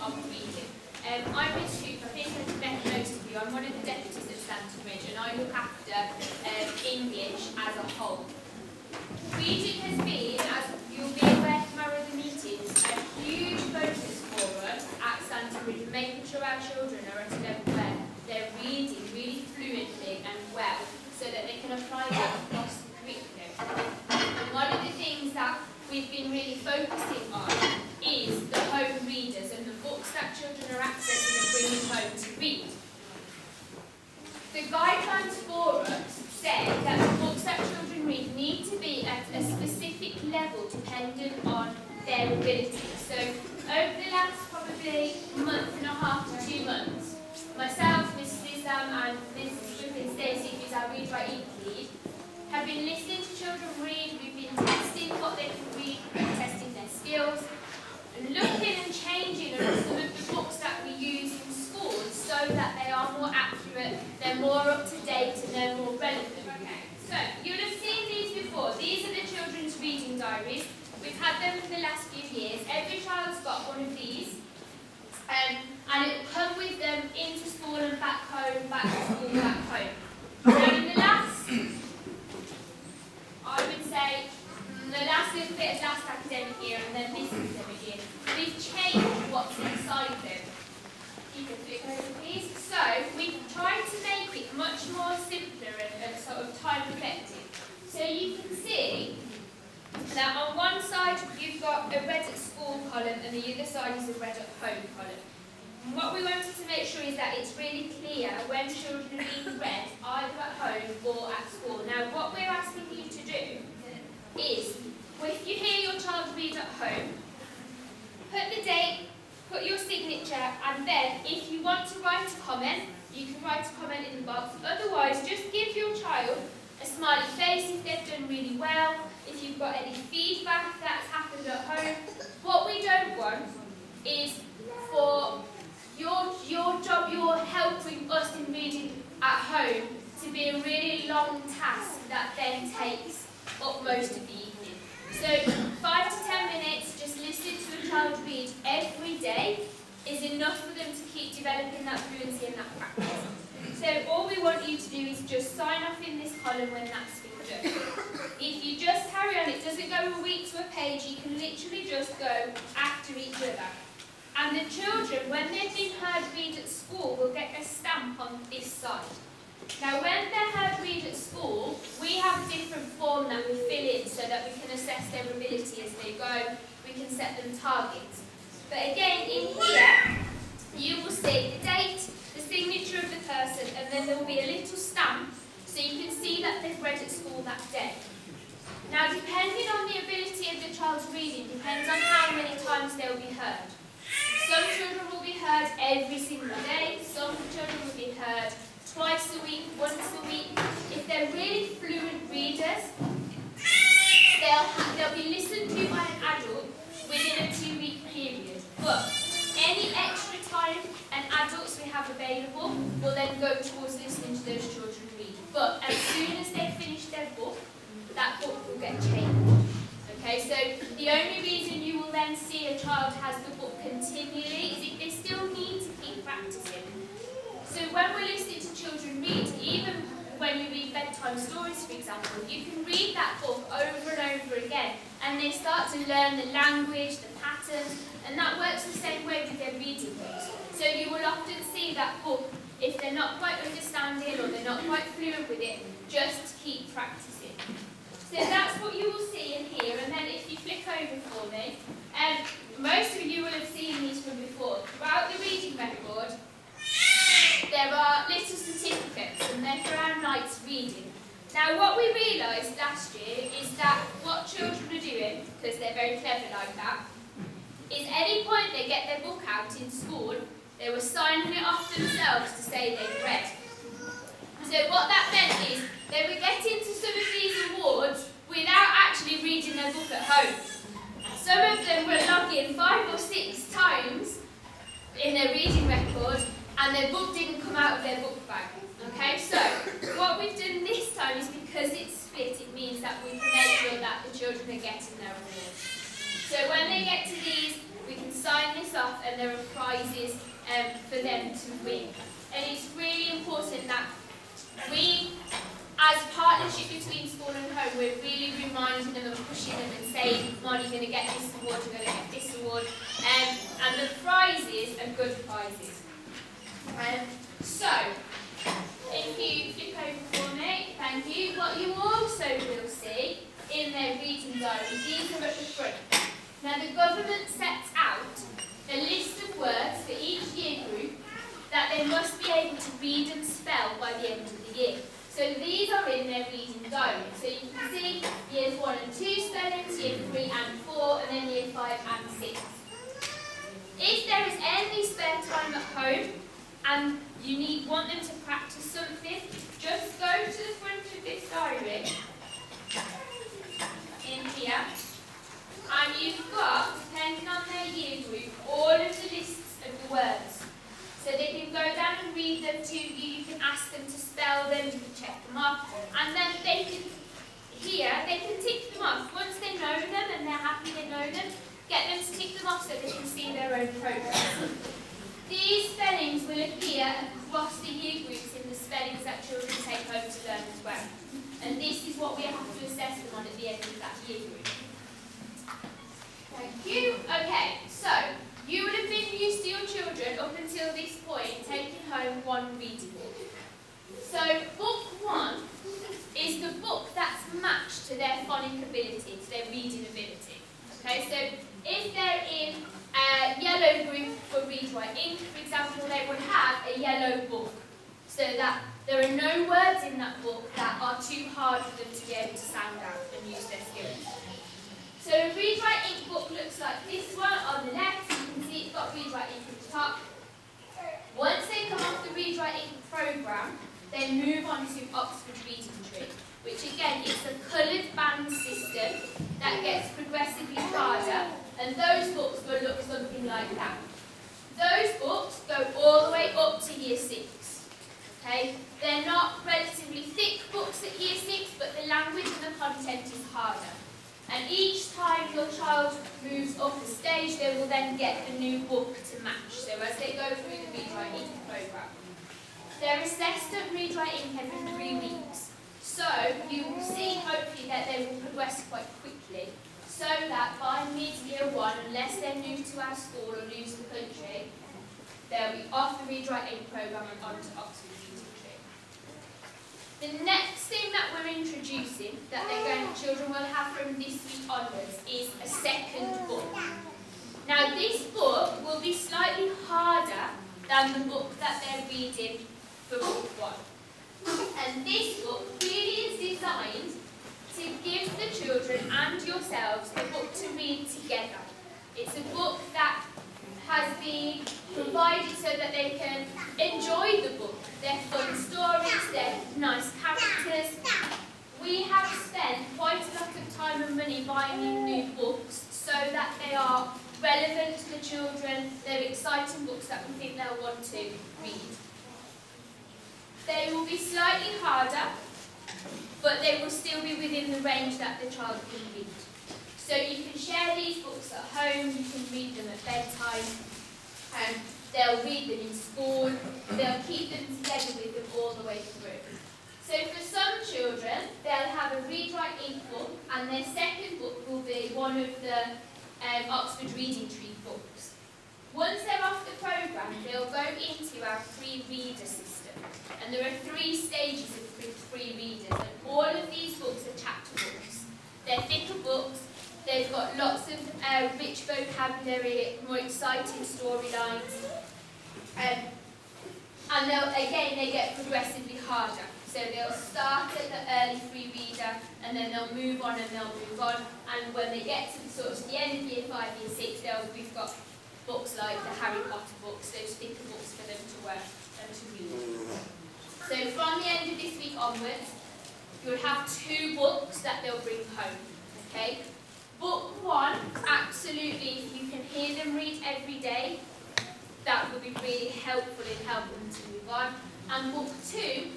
of reading. I'm Miss Cooper, I think I've met most of you. I'm one of the deputies at Stanton Ridge and I look after English as a whole. Reading has been, as you'll be aware from our other meetings, a huge focus for us at Stanton Ridge, making sure our children are at a level where they're reading really fluently and well so that they can apply that across the curriculum. And one of the things that we've been really focusing on is the home readers and the books that children are accessing and bringing home to read. The guidelines for us say that the books that children read need to be at a specific level dependent on their ability. So over the last probably month and a half to 2 months, myself, Mrs. Islam and Mrs. Griffin Stacey, who's our Read Write Eat lead, have been listening to children read. We've been testing what they can read, testing their skills, and looking and changing on some of the books that we use in schools so that they are more accurate, they're more up to date, and they're more relevant. So you'll have seen these before. These are the children's reading diaries. We've had them for the last few years. Every child's got one of these, and it will come with them into school and back home, back to school, back home. Now in the last, I would say, the last little bit of last academic year and then this academic year, we've changed what's inside them. You can flick over please. So we've tried to make it much more simpler and sort of time effective. So you can see that on one side you've got a read at school column and the other side is a read at home column. And what we wanted to make sure is that it's really clear when children are being read either at home or at school. Now what we're asking you to do is, if you hear your child read at home, put the date, put your signature, and then if you want to write a comment, you can write a comment in the box. Otherwise, just give your child a smiley face if they've done really well, if you've got any feedback that's happened at home. What we don't want is for your job, you're helping us in reading at home, to be a really long task that then takes up most of the evening. So 5 to 10 minutes, just listening to a child read every day is enough for them to keep developing that fluency and that practice. So all we want you to do is just sign off in this column when that's been done. If you just carry on, it doesn't go a week to a page, you can literally just go after each other. And the children, when they've been heard read at school, will get a stamp on this side. Now when they're heard read at school, we have a different form that we fill in so that we can assess their ability as they go, we can set them targets. But again, in here, you will see the date, the signature of the person, and then there will be a little stamp so you can see that they've read at school that day. Now depending on the ability of the child's reading, depends on how many times they'll be heard. Some children will be heard every single day, some children will be heard twice a week, once a week. If they're really fluent readers, they'll be listened to by an adult within a 2-week period. But any extra time and adults we have available will then go towards listening to those children read. But as soon as they finish their book, that book will get changed. Okay, so the only reason you will then see a child has the book continually is if they still need to keep practicing. So when we're listening to children read, even when you read bedtime stories, for example, you can read that book over and over again, and they start to learn the language, the patterns, and that works the same way with their reading books. So you will often see that book, if they're not quite understanding or they're not quite fluent with it, just keep practicing. So that's what you will see in here, and then if you flick over for me, most of you will have seen these from before. Throughout the reading record, there are little certificates, and they're for our night's reading. Now what we realised last year is that what children are doing, because they're very clever like that, is any point they get their book out in school, they were signing it off themselves to say they'd read. So what that meant is they were getting to some of these awards without actually reading their book at home. Some of them were logging 5 or 6 times in their reading record, and their book didn't come out of their book bag. Okay, so what we've done this time is, because it's split, it means that we can make sure that the children are getting their awards. So when they get to these, we can sign this off and there are prizes to win. And it's really important that we, as partnership between school and home, we're really reminding them and pushing them and saying, "Come on, you're going to get this award, you're going to get this award." And the prizes are good prizes. So, if you flip over for me, thank you. What you also will see in their reading diary, these are at the front. Now, the government sets out a list of words for each year group that they must be able to read and spell by the end of the year. So these are in their reading diary. So you can see years 1 and 2 spellings, year 3 and 4, and then year 5 and 6. If there is any spare time at home and you want them to practice something, just go to the front of this diary in here, and you've got, depending on their year group, all of the lists of the words. So they can go down and read them to you, you can ask them to spell them, you can check them off, and then they can tick them off. Once they know them and they're happy they know them, get them to tick them off so they can see their own progress. These spellings will appear across the year groups in the spellings that children take home to learn as well. And this is what we have to assess them on at the end of that year group. Thank you. Okay, so you would have been used to your children up until this point taking home one reading book. So book 1 is the book that's matched to their phonic ability, to their reading ability. Okay, so if they're in a yellow group for Read Write Ink, for example, they would have a yellow book, so that there are no words in that book that are too hard for them to be able to sound out and use their skills. So a Read Write Ink book looks like this one on the left. You can see it's got Read Write Ink at the top. Once they come off the Read Write Ink programme, they move on to Oxford Reading Tree, which again is a coloured band system that gets progressively harder, and those books will look something like that. Those books go all the way up to year 6. Okay? They're not relatively thick books at year 6, but the language and the content is harder. And each time your child moves up a stage, they will then get a new book to match. So as they go through the Read Write Ink programme. They're assessed at Read Write Ink every 3 weeks. So you will see hopefully that they will progress quite quickly, so that by mid-year 1, unless they're new to our school or new to the country, they'll be off the Read Write Ink programme and on to Oxford Reading Tree. The next thing that we're introducing, that children will have from this week onwards, is a second book. Now this book will be slightly harder than the book that they're reading for book 1. And this book really is designed to give the children and yourselves a book to read together. It's a book that has been provided so that they can enjoy the book. They're fun stories, they're nice characters. We have spent quite a lot of time and money buying new books so that they are relevant to the children, they're exciting books that we think they'll want to read. They will be slightly harder, but they will still be within the range that the child can read. So you can share these books at home, you can read them at bedtime, and they'll read them in school, they'll keep them together with them all the way through. So for some children, they'll have a Read Write Ink book, and their second book will be one of the Oxford Reading Tree books. Once they're off the programme, they'll go into our free reader system. And there are 3 stages of free readers, and all of these books are chapter books. They're thicker books, they've got lots of rich vocabulary, more exciting storylines, and they get progressively harder. So they'll start at the early free reader, and then they'll move on and they'll move on, and when they get to the end of year 5, year 6, we've got books like the Harry Potter books, those thicker books for them to work and to read. So from the end of this week onwards, you'll have 2 books that they'll bring home. Okay? Book 1, absolutely, if you can hear them read every day, that will be really helpful in helping them to move on. And book 2,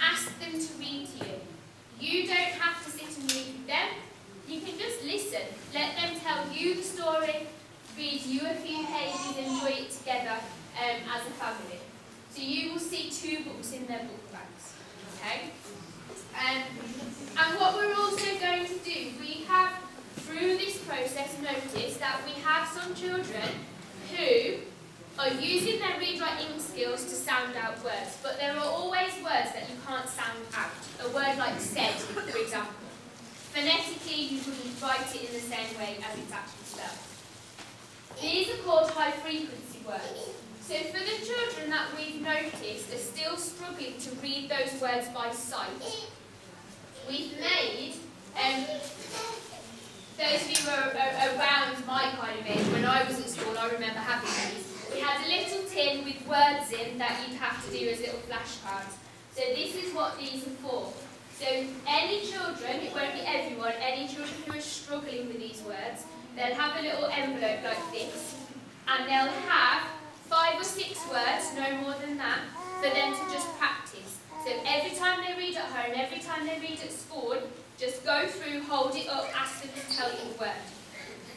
ask them to read to you. You don't have to sit and read with them. You can just listen. Let them tell you the story, read you a few pages, enjoy it together as a family. So you will see 2 books in their book bags. Okay? And what we're also going to do, we have, through this process, noticed that we have some children who are using their read-write-ink skills to sound out words, but there are always words that you can't sound out. A word like said, for example. Phonetically, you wouldn't write it in the same way as it's actually spelled. These are called high-frequency words. So for the children that we've noticed are still struggling to read those words by sight, we've made, those of you who are around my kind of age, when I was at school, I remember having these. We had a little tin with words in that you'd have to do as little flashcards. So this is what these are for. So any children, it won't be everyone, any children who are struggling with these words, they'll have a little envelope like this, and they'll have 5 or 6 words, no more than that, for them to just practice. So every time they read at home, every time they read at school, just go through, hold it up, ask them to tell you the word.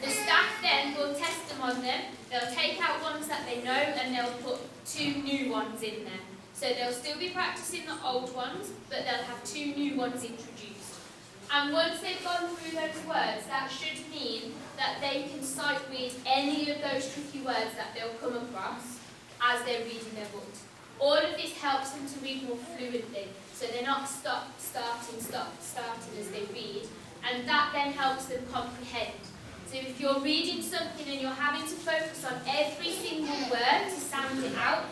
The staff then will test them on them, they'll take out ones that they know and they'll put 2 new ones in there. So they'll still be practicing the old ones, but they'll have 2 new ones introduced. And once they've gone through those words, that should mean that they can sight read any of those tricky words that they'll come across as they're reading their books. All of this helps them to read more fluently, so they're not starting as they read, and that then helps them comprehend. So if you're reading something and you're having to focus on every single word to sound it out,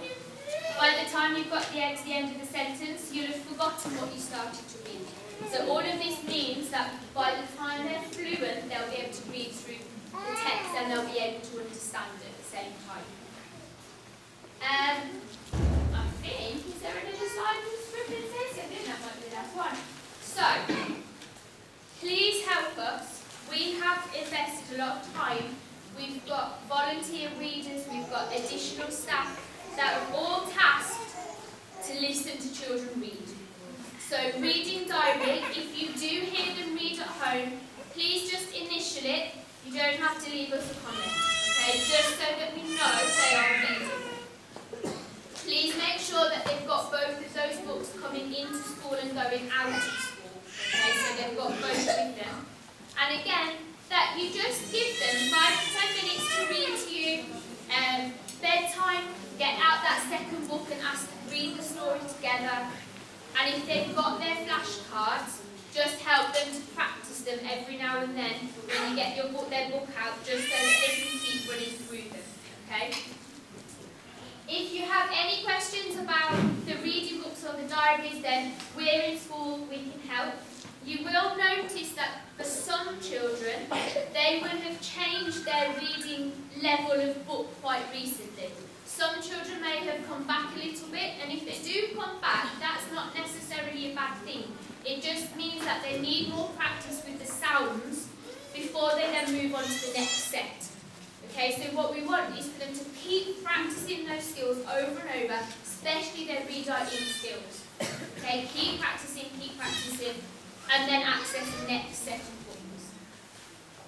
by the time you've got to the end of the sentence, you'll have forgotten what you started to read. So all of this means that by the time they're fluent, they'll be able to read through the text and they'll be able to understand it at the same time. I think, is there another slide with scribbling says? I think that might be the last one. So, please help us. We have invested a lot of time. We've got volunteer readers, we've got additional staff that are all tasked to listen to children read. So reading diary, if you do hear them read at home, please just initial it. You don't have to leave us a comment, okay? Just so that we know they are reading. Please make sure that they've got both of those books coming into school and going out of school, okay? So they've got both with them. And again, that you just give them 5 to 10 minutes to read to you, bedtime, get out that second book and read the story together. And if they've got their flashcards, just help them to practice them every now and then when you get their book out, just so that they can keep running through them, okay? If you have any questions about the reading books or the diaries, then we're in school, we can help. You will notice that for some children, they will have changed their reading level of book quite recently. Some children may have come back a little bit, and if they do come back, that's not necessarily a bad thing. It just means that they need more practice with the sounds before they then move on to the next set. Okay, so what we want is for them to keep practicing those skills over and over, especially their read-write-ink skills. Okay, keep practicing, and then access the next set of books.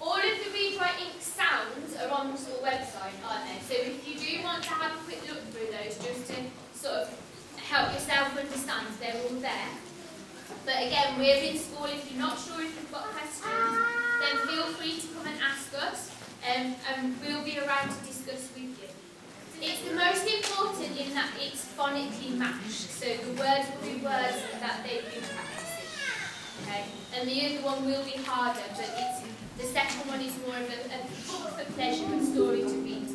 All of the read-write-ink sounds are on the school website, aren't they? So if you do want to have a quick look through those, just to sort of help yourself understand, they're all there. But again, we're in school. If you're not sure if you've got questions, then feel free to come and ask us, and we'll be around to discuss with you. It's the most important in that it's phonetically matched, so the words will be words that they've been practicing. Okay? And the other one will be harder, but the second one is more of a book for pleasure, a story to read.